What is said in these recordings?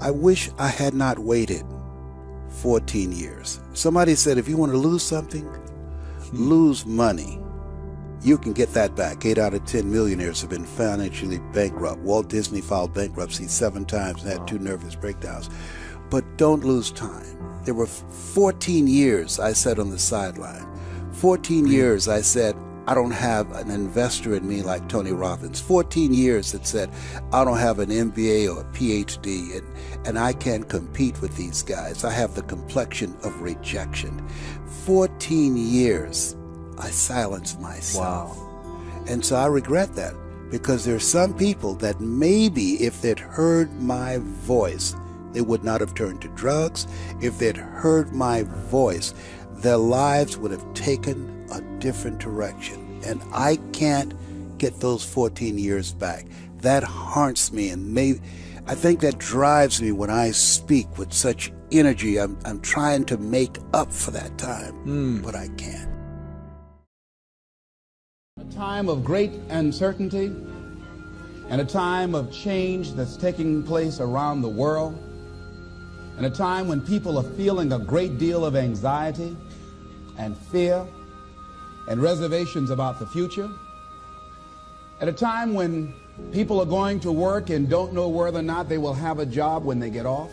I wish I had not waited 14 years. Somebody said if you want to lose something, lose money. You can get that back. 8 out of 10 millionaires have been financially bankrupt. Walt Disney filed bankruptcy 7 times and had 2 nervous breakdowns. But don't lose time. There were 14 years I sat on the sideline. 14 years I said, I don't have an investor in me like Tony Robbins. 14 years that said, I don't have an MBA or a PhD, and I can't compete with these guys. I have the complexion of rejection. 14 years I silenced myself. Wow. And so I regret that, because there are some people that maybe if they'd heard my voice, they would not have turned to drugs. If they'd heard my voice, their lives would have taken a different direction. And I can't get those 14 years back. That haunts me, and I think that drives me when I speak with such energy. I'm trying to make up for that time, but I can't. A time of great uncertainty and a time of change that's taking place around the world, and a time when people are feeling a great deal of anxiety and fear and reservations about the future, at a time when people are going to work and don't know whether or not they will have a job when they get off,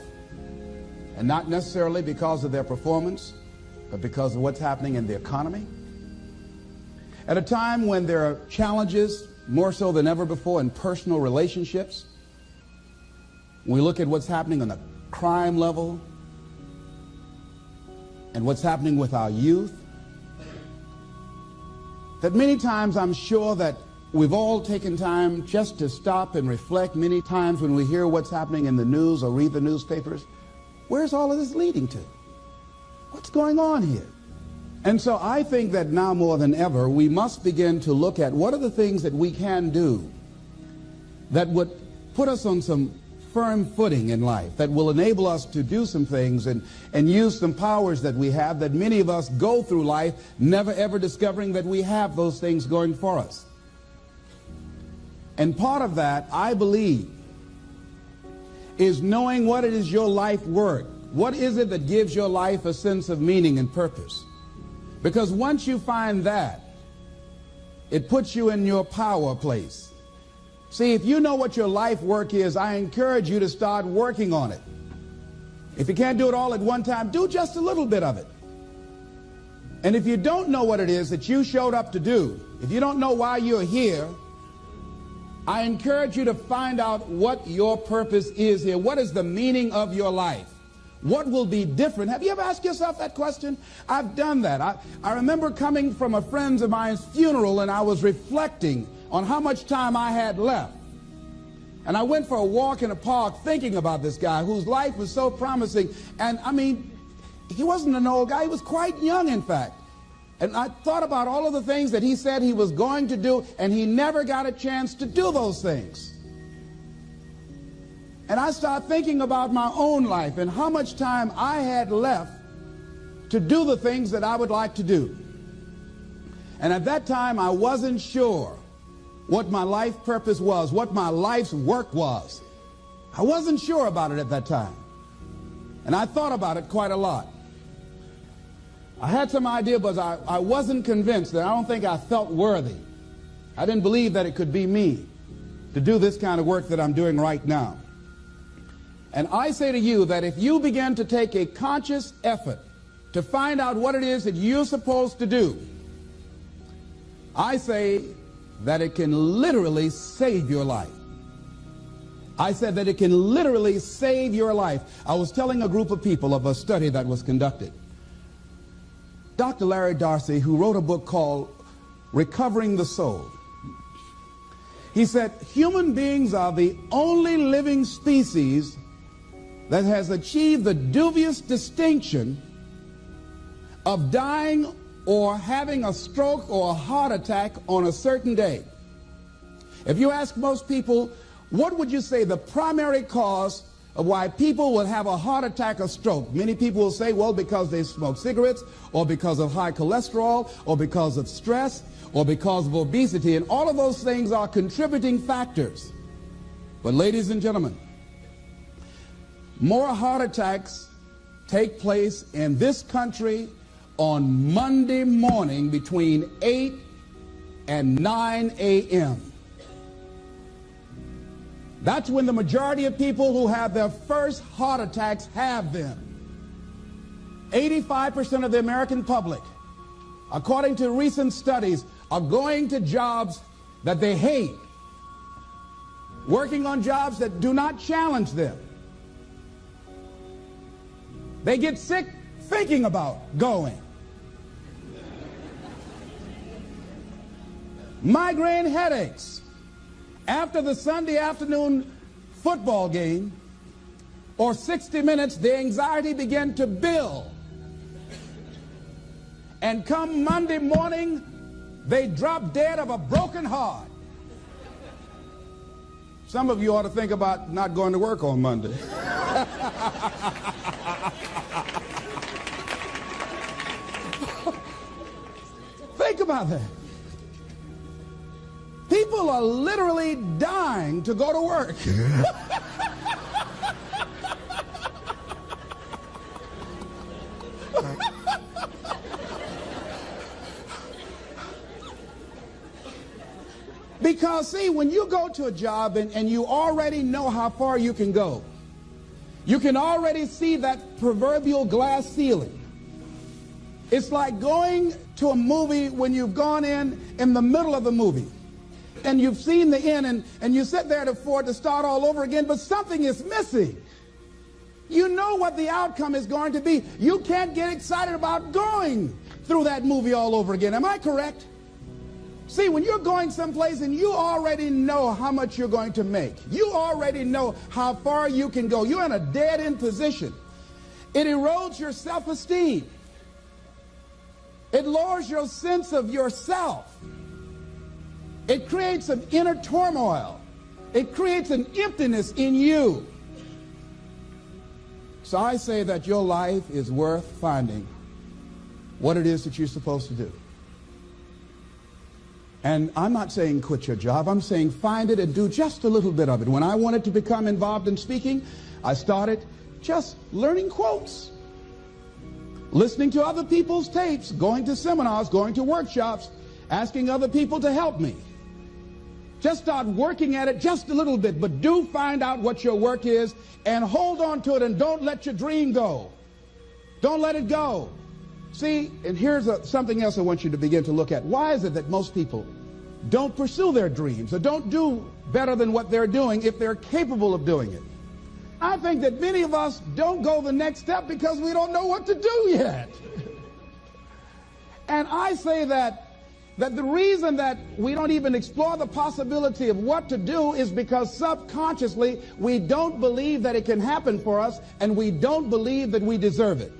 and not necessarily because of their performance, but because of what's happening in the economy. At a time when there are challenges more so than ever before in personal relationships. When we look at what's happening on the crime level and what's happening with our youth, that many times I'm sure that we've all taken time just to stop and reflect. Many times when we hear what's happening in the news or read the newspapers, where's all of this leading to? What's going on here? And so I think that now more than ever, we must begin to look at what are the things that we can do that would put us on some firm footing in life, that will enable us to do some things and use some powers that we have, that many of us go through life never ever discovering that we have those things going for us. And part of that, I believe, is knowing what it is your life worth. What is it that gives your life a sense of meaning and purpose? Because once you find that, it puts you in your power place. See, if you know what your life work is, I encourage you to start working on it. If you can't do it all at one time, do just a little bit of it. And if you don't know what it is that you showed up to do, if you don't know why you're here, I encourage you to find out what your purpose is here. What is the meaning of your life? What will be different? Have you ever asked yourself that question? I've done that. I remember coming from a friend of mine's funeral, and I was reflecting on how much time I had left. And I went for a walk in a park thinking about this guy whose life was so promising. And I mean, he wasn't an old guy. He was quite young, in fact. And I thought about all of the things that he said he was going to do, and he never got a chance to do those things. And I started thinking about my own life and how much time I had left to do the things that I would like to do. And at that time, I wasn't sure what my life purpose was, what my life's work was. I wasn't sure about it at that time. And I thought about it quite a lot. I had some idea, but I wasn't convinced. That I don't think I felt worthy. I didn't believe that it could be me to do this kind of work that I'm doing right now. And I say to you that if you begin to take a conscious effort to find out what it is that you're supposed to do, I say that it can literally save your life. I said that it can literally save your life. I was telling a group of people of a study that was conducted. Dr. Larry Darcy, who wrote a book called Recovering the Soul, he said, human beings are the only living species that has achieved the dubious distinction of dying or having a stroke or a heart attack on a certain day. If you ask most people, what would you say the primary cause of why people will have a heart attack or stroke? Many people will say, well, because they smoke cigarettes, or because of high cholesterol, or because of stress, or because of obesity, and all of those things are contributing factors. But ladies and gentlemen, more heart attacks take place in this country on Monday morning between 8 and 9 a.m. That's when the majority of people who have their first heart attacks have them. 85% of the American public, according to recent studies, are going to jobs that they hate, working on jobs that do not challenge them. They get sick thinking about going. Migraine headaches after the Sunday afternoon football game or 60 minutes, the anxiety began to build. And come Monday morning, they drop dead of a broken heart. Some of you ought to think about not going to work on Monday. Think about that. People are literally dying to go to work. Because, see, when you go to a job and you already know how far you can go, you can already see that proverbial glass ceiling. It's like going to a movie when you've gone in the middle of the movie and you've seen the end and you sit there for it to start all over again, but something is missing. You know what the outcome is going to be. You can't get excited about going through that movie all over again. Am I correct? See, when you're going someplace and you already know how much you're going to make, you already know how far you can go, you're in a dead-end position. It erodes your self-esteem. It lowers your sense of yourself. It creates an inner turmoil. It creates an emptiness in you. So I say that your life is worth finding what it is that you're supposed to do. And I'm not saying quit your job. I'm saying find it and do just a little bit of it. When I wanted to become involved in speaking, I started just learning quotes, listening to other people's tapes, going to seminars, going to workshops, asking other people to help me. Just start working at it just a little bit, but do find out what your work is and hold on to it and don't let your dream go. Don't let it go. See, and here's something else I want you to begin to look at. Why is it that most people don't pursue their dreams or don't do better than what they're doing if they're capable of doing it? I think that many of us don't go the next step because we don't know what to do yet. And I say that the reason that we don't even explore the possibility of what to do is because subconsciously we don't believe that it can happen for us and we don't believe that we deserve it.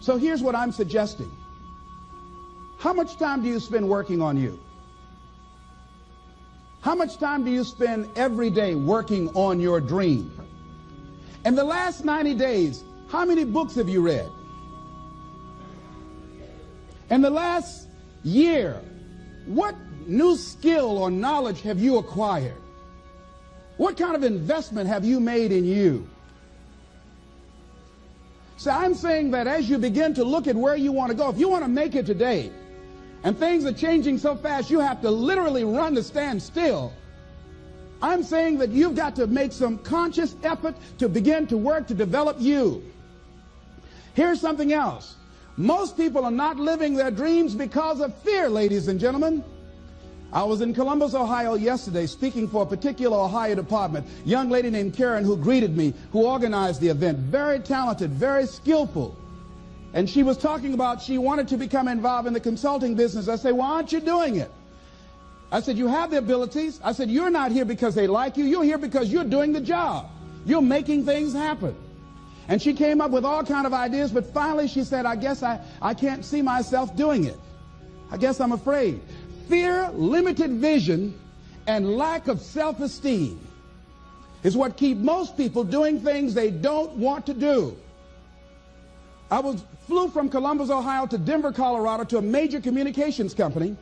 So here's what I'm suggesting. How much time do you spend working on you? How much time do you spend every day working on your dream? In the last 90 days, how many books have you read? In the last year, what new skill or knowledge have you acquired? What kind of investment have you made in you? So I'm saying that as you begin to look at where you want to go, if you want to make it today, and things are changing so fast you have to literally run to stand still, I'm saying that you've got to make some conscious effort to begin to work to develop you. Here's something else. Most people are not living their dreams because of fear, ladies and gentlemen. I was in Columbus, Ohio yesterday speaking for a particular Ohio department. A young lady named Karen who greeted me, who organized the event. Very talented, very skillful. And she was talking about she wanted to become involved in the consulting business. I said, why aren't you doing it? I said, you have the abilities. I said, you're not here because they like you. You're here because you're doing the job. You're making things happen. And she came up with all kinds of ideas, but finally she said, I guess I can't see myself doing it. I guess I'm afraid. Fear, limited vision, and lack of self-esteem is what keep most people doing things they don't want to do. I flew from Columbus, Ohio to Denver, Colorado to a major communications company.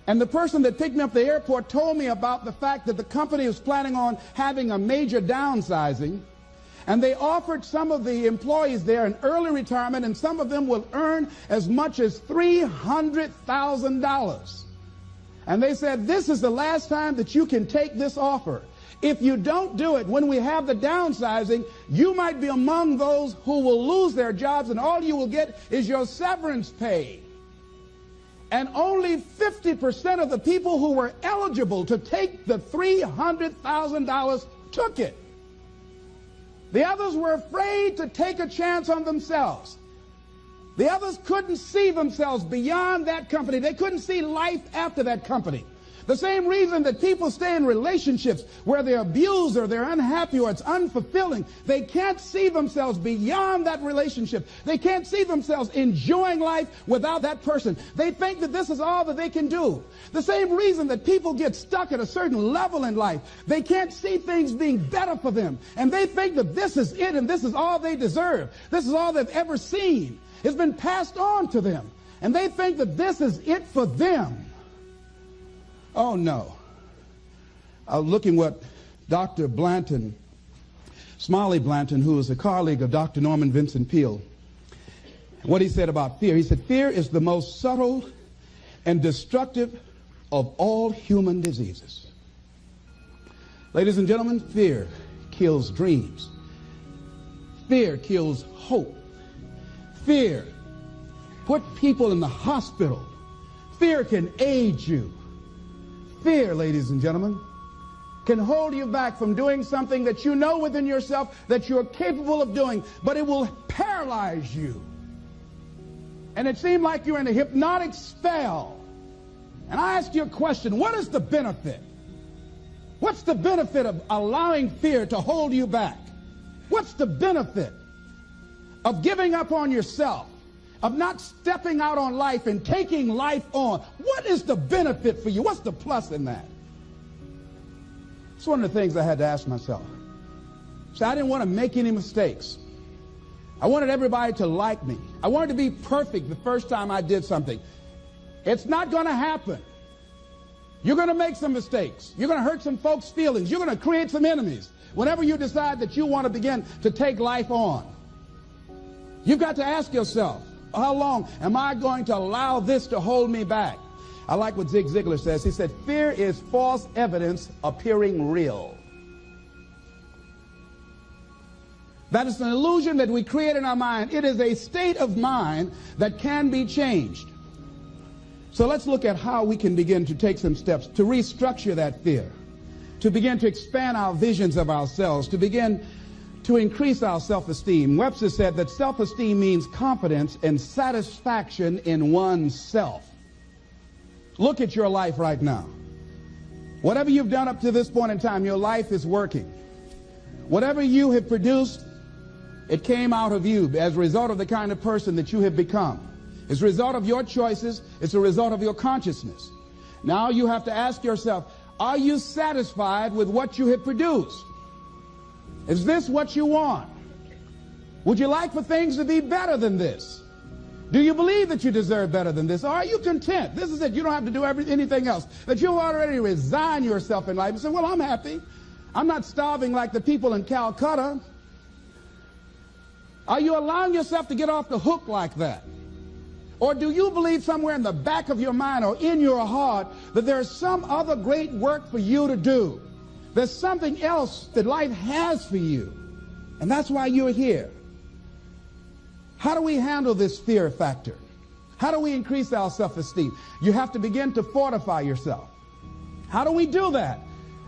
And the person that picked me up at the airport told me about the fact that the company was planning on having a major downsizing, and they offered some of the employees there an early retirement, and some of them will earn as much as $300,000. And they said, this is the last time that you can take this offer. If you don't do it when we have the downsizing, you might be among those who will lose their jobs, and all you will get is your severance pay. And only 50% of the people who were eligible to take the $300,000 took it. The others were afraid to take a chance on themselves. The others couldn't see themselves beyond that company. They couldn't see life after that company. The same reason that people stay in relationships where they're abused or they're unhappy or it's unfulfilling. They can't see themselves beyond that relationship. They can't see themselves enjoying life without that person. They think that this is all that they can do. The same reason that people get stuck at a certain level in life. They can't see things being better for them. And they think that this is it and this is all they deserve. This is all they've ever seen. It's been passed on to them. And they think that this is it for them. Oh, no. I was looking what Dr. Blanton, Smiley Blanton, who is a colleague of Dr. Norman Vincent Peale, what he said about fear. He said, fear is the most subtle and destructive of all human diseases. Ladies and gentlemen, fear kills dreams. Fear kills hope. Fear put people in the hospital. Fear can age you. Fear, ladies and gentlemen, can hold you back from doing something that you know within yourself that you're capable of doing, but it will paralyze you. And it seemed like you're in a hypnotic spell. And I asked you a question, what is the benefit? What's the benefit of allowing fear to hold you back? What's the benefit of giving up on yourself? Of not stepping out on life and taking life on? What is the benefit for you? What's the plus in that? It's one of the things I had to ask myself. So I didn't want to make any mistakes. I wanted everybody to like me. I wanted to be perfect the first time I did something. It's not going to happen. You're going to make some mistakes. You're going to hurt some folks' feelings. You're going to create some enemies whenever you decide that you want to begin to take life on. You've got to ask yourself, how long am I going to allow this to hold me back? I like what Zig Ziglar says. He said, fear is false evidence appearing real. That is an illusion that we create in our mind. It is a state of mind that can be changed. So let's look at how we can begin to take some steps to restructure that fear, to begin to expand our visions of ourselves, to begin to increase our self-esteem. Webster said that self-esteem means confidence and satisfaction in oneself. Look at your life right now. Whatever you've done up to this point in time, your life is working. Whatever you have produced, it came out of you as a result of the kind of person that you have become. It's a result of your choices. It's a result of your consciousness. Now you have to ask yourself, are you satisfied with what you have produced? Is this what you want? Would you like for things to be better than this? Do you believe that you deserve better than this? Or are you content? This is it. You don't have to do anything else. That you'll already resign yourself in life and say, well, I'm happy. I'm not starving like the people in Calcutta. Are you allowing yourself to get off the hook like that? Or do you believe somewhere in the back of your mind or in your heart that there's some other great work for you to do? There's something else that life has for you. And that's why you're here. How do we handle this fear factor? How do we increase our self-esteem? You have to begin to fortify yourself. How do we do that?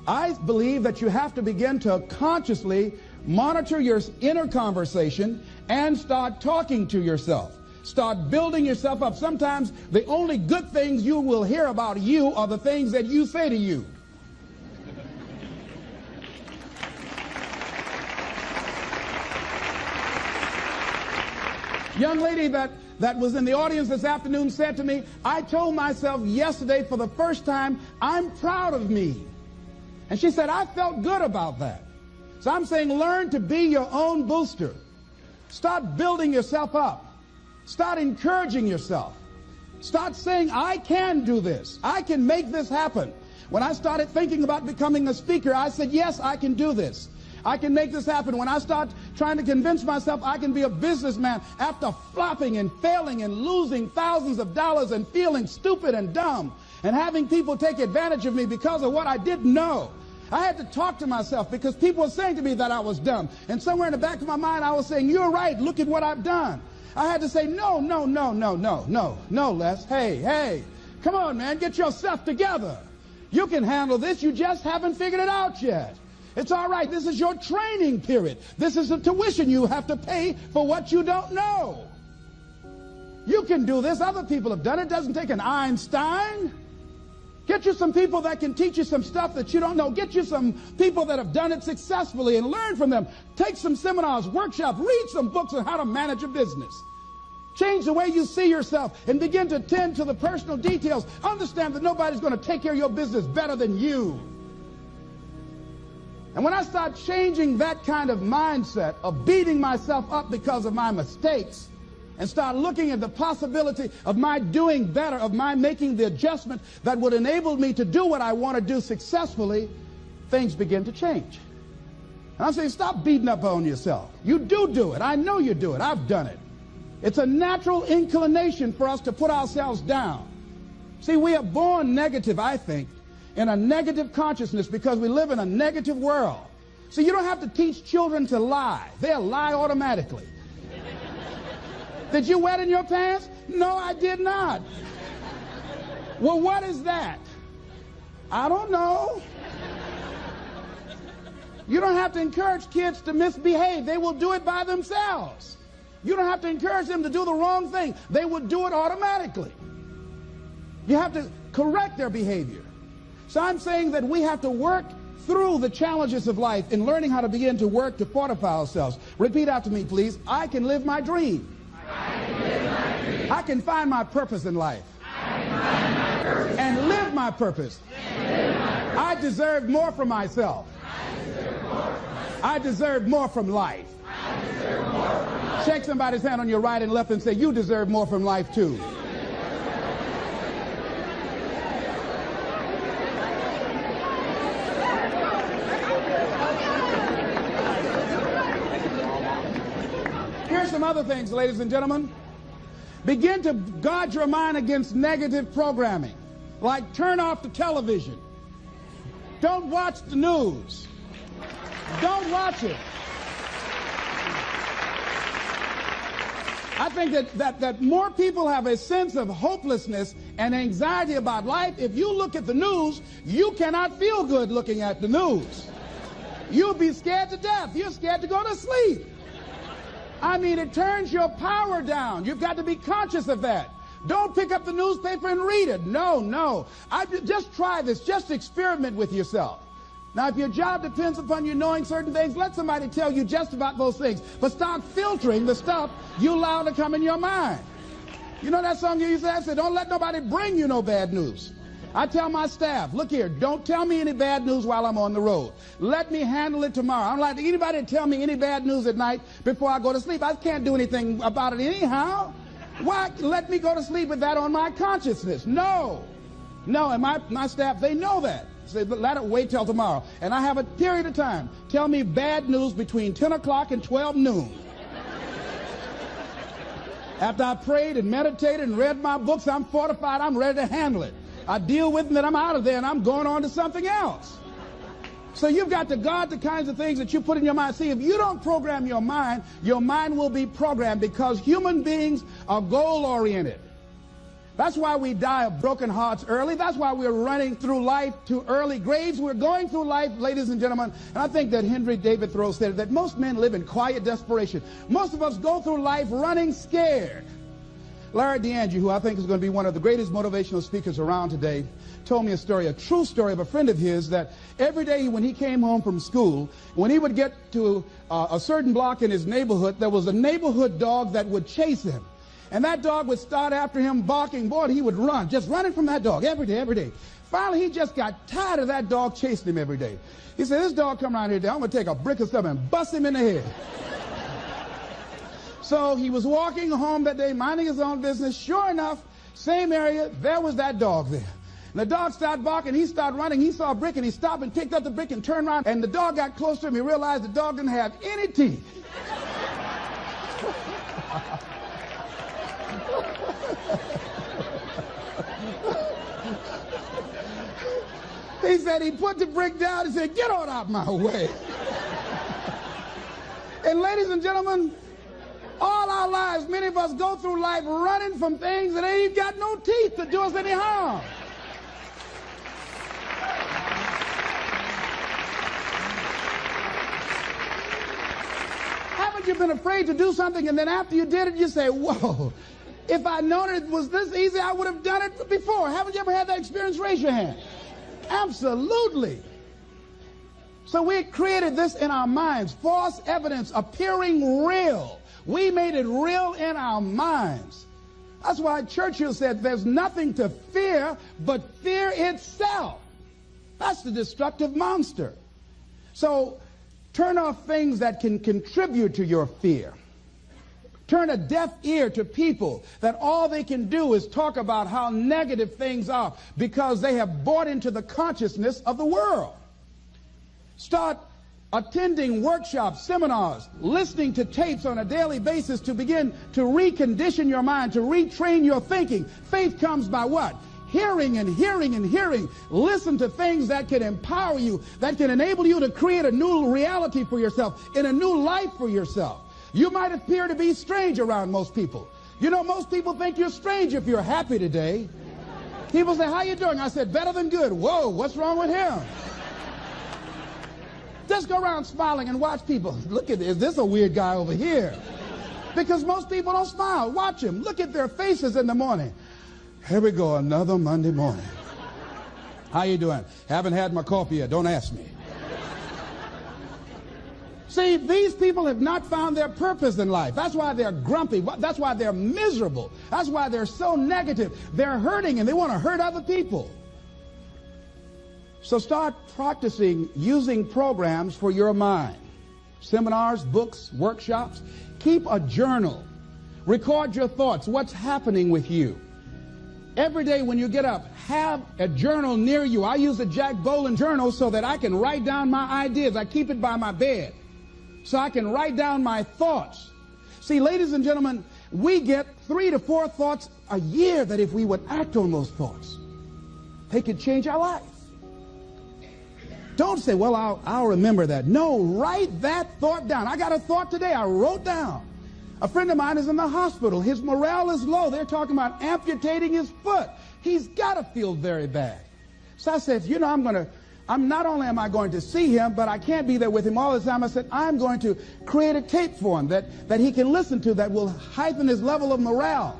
I believe that you have to begin to consciously monitor your inner conversation and start talking to yourself. Start building yourself up. Sometimes the only good things you will hear about you are the things that you say to you. Young lady that was in the audience this afternoon said to me, I told myself yesterday for the first time, I'm proud of me. And she said, I felt good about that. So I'm saying learn to be your own booster. Start building yourself up. Start encouraging yourself. Start saying, I can do this. I can make this happen. When I started thinking about becoming a speaker, I said, yes, I can do this. I can make this happen. When I start trying to convince myself I can be a businessman after flopping and failing and losing thousands of dollars and feeling stupid and dumb and having people take advantage of me because of what I didn't know, I had to talk to myself because people were saying to me that I was dumb. And somewhere in the back of my mind, I was saying, you're right. Look at what I've done. I had to say, no, Les. Hey, come on, man. Get yourself together. You can handle this. You just haven't figured it out yet. It's all right. This is your training period. This is the tuition you have to pay for what you don't know. You can do this. Other people have done it. It doesn't take an Einstein. Get you some people that can teach you some stuff that you don't know. Get you some people that have done it successfully and learn from them. Take some seminars, workshops, read some books on how to manage a business. Change the way you see yourself and begin to tend to the personal details. Understand that nobody's going to take care of your business better than you. And when I start changing that kind of mindset of beating myself up because of my mistakes and start looking at the possibility of my doing better, of my making the adjustment that would enable me to do what I want to do successfully, things begin to change. And I'm saying, stop beating up on yourself. You do it. I know you do it. I've done it. It's a natural inclination for us to put ourselves down. See, we are born negative, I think, in a negative consciousness because we live in a negative world. So you don't have to teach children to lie. They'll lie automatically. Did you wet in your pants? No, I did not. Well, what is that? I don't know. You don't have to encourage kids to misbehave. They will do it by themselves. You don't have to encourage them to do the wrong thing. They will do it automatically. You have to correct their behavior. So I'm saying that we have to work through the challenges of life in learning how to begin to work to fortify ourselves. Repeat after me, please. I can live my dream. I can find my purpose in life. And live my purpose. I deserve more from myself. I deserve more from life. Shake somebody's hand on your right and left and say, you deserve more from life too. Here's some other things, ladies and gentlemen. Begin to guard your mind against negative programming, like turn off the television. Don't watch the news. Don't watch it. I think that more people have a sense of hopelessness and anxiety about life. If you look at the news, you cannot feel good looking at the news. You'll be scared to death. You're scared to go to sleep. I mean, it turns your power down. You've got to be conscious of that. Don't pick up the newspaper and read it. No. Just try this. Just experiment with yourself. Now, if your job depends upon you knowing certain things, let somebody tell you just about those things. But start filtering the stuff you allow to come in your mind. You know that song you used to say, don't let nobody bring you no bad news. I tell my staff, look here, don't tell me any bad news while I'm on the road. Let me handle it tomorrow. I don't like anybody to tell me any bad news at night before I go to sleep. I can't do anything about it anyhow. Why let me go to sleep with that on my consciousness? No, and my staff, they know that. Say, let it wait till tomorrow. And I have a period of time. Tell me bad news between 10 o'clock and 12 noon. After I prayed and meditated and read my books, I'm fortified, I'm ready to handle it. I deal with it, and I'm out of there, and I'm going on to something else. So you've got to guard the kinds of things that you put in your mind. See, if you don't program your mind will be programmed, because human beings are goal-oriented. That's why we die of broken hearts early. That's why we're running through life to early graves. We're going through life, ladies and gentlemen, and I think that Henry David Thoreau said that most men live in quiet desperation. Most of us go through life running scared. Larry DeAndre, who I think is going to be one of the greatest motivational speakers around today, told me a story, a true story of a friend of his, that every day when he came home from school, when he would get to a certain block in his neighborhood, there was a neighborhood dog that would chase him. And that dog would start after him barking. Boy, he would run, just running from that dog every day. Finally, he just got tired of that dog chasing him every day. He said, this dog come around here today, I'm going to take a brick or something and bust him in the head. So he was walking home that day, minding his own business. Sure enough, Same area, there was that dog there. And the dog started barking, he started running, he saw a brick and he stopped and picked up the brick and turned around, and the dog got close to him. He realized the dog didn't have any teeth. He said he put the brick down and said, "Get on out my way." And ladies and gentlemen, all our lives, many of us go through life running from things that ain't got no teeth to do us any harm. Haven't you been afraid to do something and then after you did it, you say, "Whoa, if I'd known it was this easy, I would have done it before"? Haven't you ever had that experience? Raise your hand. Absolutely. So we created this in our minds, false evidence appearing real. We made it real in our minds. That's why Churchill said there's nothing to fear but fear itself. That's the destructive monster. So turn off things that can contribute to your fear. Turn a deaf ear to people that all they can do is talk about how negative things are because they have bought into the consciousness of the world. Start attending workshops, seminars, listening to tapes on a daily basis to begin to recondition your mind, to retrain your thinking. Faith comes by what? Hearing and hearing and hearing. Listen to things that can empower you, that can enable you to create a new reality for yourself, and a new life for yourself. You might appear to be strange around most people. You know, most people think you're strange if you're happy today. People say, "How you doing?" I said, "Better than good." Whoa, what's wrong with him? Just go around smiling and watch people. Look at this. Is this a weird guy over here? Because most people don't smile. Watch them. Look at their faces in the morning. Here we go, another Monday morning. How you doing? Haven't had my coffee yet. Don't ask me. See, these people have not found their purpose in life. That's why they're grumpy. That's why they're miserable. That's why they're so negative. They're hurting and they want to hurt other people. So start practicing using programs for your mind. Seminars, books, workshops. Keep a journal. Record your thoughts. What's happening with you? Every day when you get up, have a journal near you. I use a Jack Boland journal so that I can write down my ideas. I keep it by my bed so I can write down my thoughts. See, ladies and gentlemen, we get 3 to 4 thoughts a year that if we would act on those thoughts, they could change our life. Don't say, "Well, I'll remember that." No, write that thought down. I got a thought today I wrote down. A friend of mine is in the hospital. His morale is low. They're talking about amputating his foot. He's got to feel very bad. So I said, you know, not only am I going to see him, but I can't be there with him all the time. I said, I'm going to create a tape for him that he can listen to that will heighten his level of morale.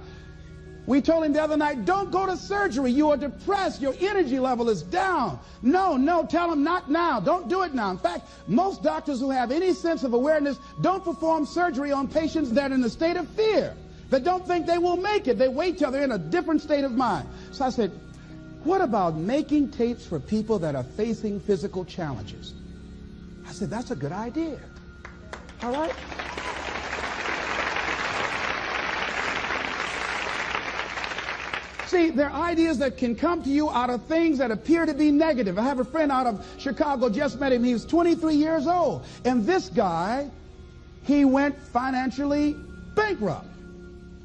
We told him the other night, don't go to surgery. You are depressed. Your energy level is down. No, tell him not now. Don't do it now. In fact, most doctors who have any sense of awareness don't perform surgery on patients that are in a state of fear, that don't think they will make it. They wait till they're in a different state of mind. So I said, what about making tapes for people that are facing physical challenges? I said, that's a good idea. All right? See, there are ideas that can come to you out of things that appear to be negative. I have a friend out of Chicago, just met him. He was 23 years old. And this guy, he went financially bankrupt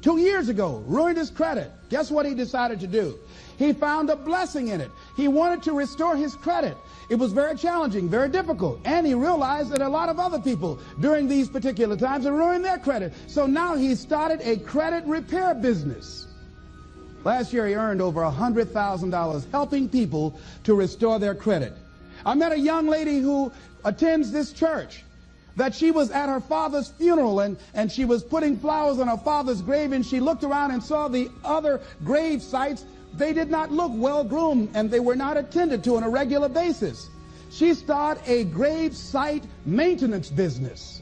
2 years ago, ruined his credit. Guess what he decided to do? He found a blessing in it. He wanted to restore his credit. It was very challenging, very difficult. And he realized that a lot of other people during these particular times are ruining their credit. So now he started a credit repair business. Last year he earned over $100,000 helping people to restore their credit. I met a young lady who attends this church, that she was at her father's funeral and she was putting flowers on her father's grave, and she looked around and saw the other grave sites. They did not look well groomed and they were not attended to on a regular basis. She started a grave site maintenance business.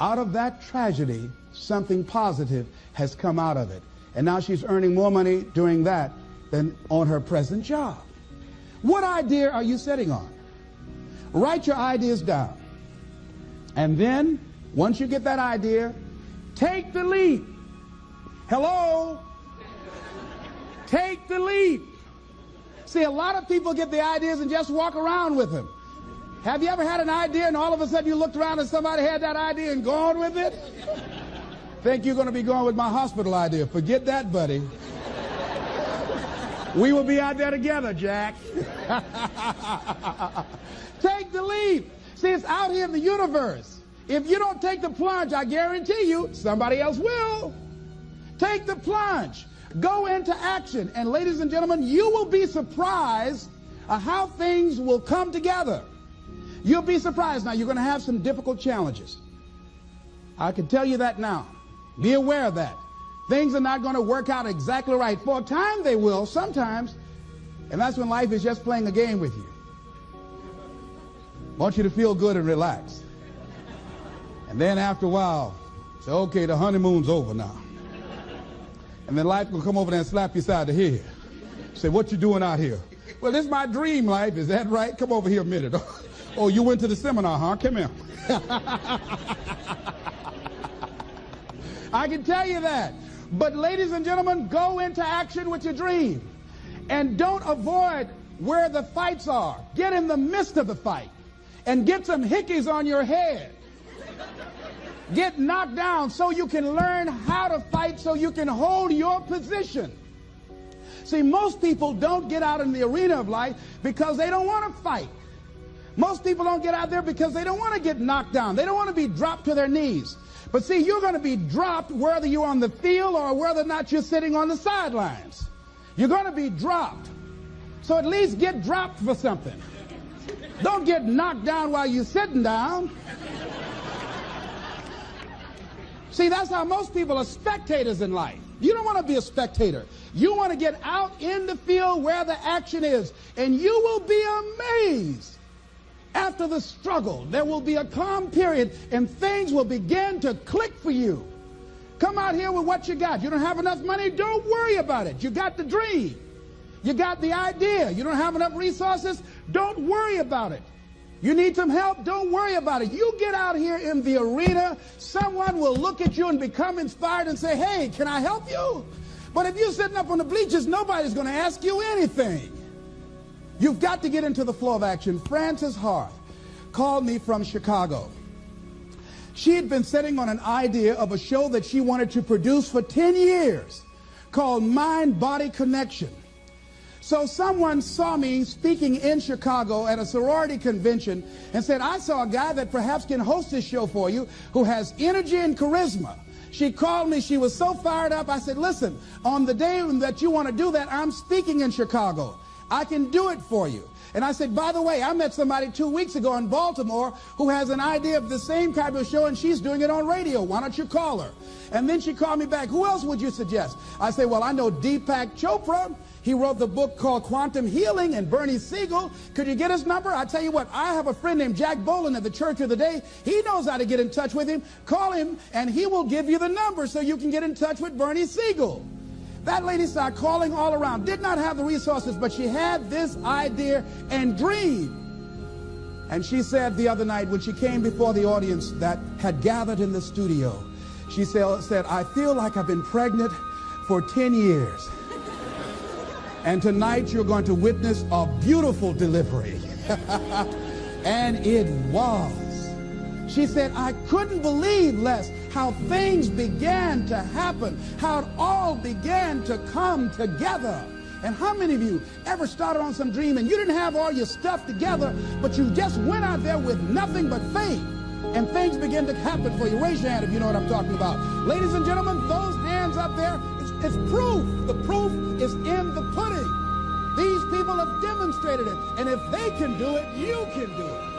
Out of that tragedy, something positive has come out of it. And now she's earning more money doing that than on her present job. What idea are you sitting on? Write your ideas down. And then, once you get that idea, take the leap. Hello? Take the leap. See, a lot of people get the ideas and just walk around with them. Have you ever had an idea and all of a sudden you looked around and somebody had that idea and gone with it? Think you're going to be going with my hospital idea. Forget that, buddy. We will be out there together, Jack. Take the leap. See, it's out here in the universe. If you don't take the plunge, I guarantee you, somebody else will. Take the plunge. Go into action. And ladies and gentlemen, you will be surprised at how things will come together. You'll be surprised. Now, you're going to have some difficult challenges. I can tell you that now. Be aware of that. Things are not going to work out exactly right. For a time they will, sometimes. And that's when life is just playing a game with you. I want you to feel good and relax. And then after a while, say, okay, the honeymoon's over now. And then life will come over there and slap you side the head. Say, what you doing out here? Well, this is my dream life. Is that right? Come over here a minute. Oh, you went to the seminar, huh? Come here. I can tell you that. But ladies and gentlemen, go into action with your dream. And don't avoid where the fights are. Get in the midst of the fight. And get some hickeys on your head. Get knocked down so you can learn how to fight, so you can hold your position. See, most people don't get out in the arena of life because they don't want to fight. Most people don't get out there because they don't want to get knocked down. They don't want to be dropped to their knees. But see, you're going to be dropped whether you're on the field or whether or not you're sitting on the sidelines. You're going to be dropped. So at least get dropped for something. Don't get knocked down while you're sitting down. See, that's how most people are spectators in life. You don't want to be a spectator. You want to get out in the field where the action is. And you will be amazed. After the struggle, there will be a calm period and things will begin to click for you. Come out here with what you got. You don't have enough money? Don't worry about it. You got the dream. You got the idea. You don't have enough resources? Don't worry about it. You need some help? Don't worry about it. You get out here in the arena, someone will look at you and become inspired and say, hey, can I help you? But if you're sitting up on the bleachers, nobody's going to ask you anything. You've got to get into the flow of action. Frances Harth called me from Chicago. She had been sitting on an idea of a show that she wanted to produce for 10 years called Mind-Body Connection. So someone saw me speaking in Chicago at a sorority convention and said, I saw a guy that perhaps can host this show for you who has energy and charisma. She called me. She was so fired up. I said, listen, on the day that you want to do that, I'm speaking in Chicago. I can do it for you. And I said, by the way, I met somebody 2 weeks ago in Baltimore who has an idea of the same type of show, and she's doing it on radio. Why don't you call her? And then she called me back. Who else would you suggest? I said, well, I know Deepak Chopra. He wrote the book called Quantum Healing, and Bernie Siegel. Could you get his number? I tell you what, I have a friend named Jack Boland at the Church of the Day. He knows how to get in touch with him. Call him, and he will give you the number so you can get in touch with Bernie Siegel. That lady started calling all around. Did not have the resources, but she had this idea and dream. And she said the other night when she came before the audience that had gathered in the studio, she said, I feel like I've been pregnant for 10 years. And tonight you're going to witness a beautiful delivery. And it was. She said, I couldn't believe, Les, how things began to happen, how it all began to come together. And how many of you ever started on some dream and you didn't have all your stuff together, but you just went out there with nothing but faith, and things began to happen for you? Raise your hand if you know what I'm talking about. Ladies and gentlemen, those hands up there, it's proof. The proof is in the pudding. These people have demonstrated it. And if they can do it, you can do it.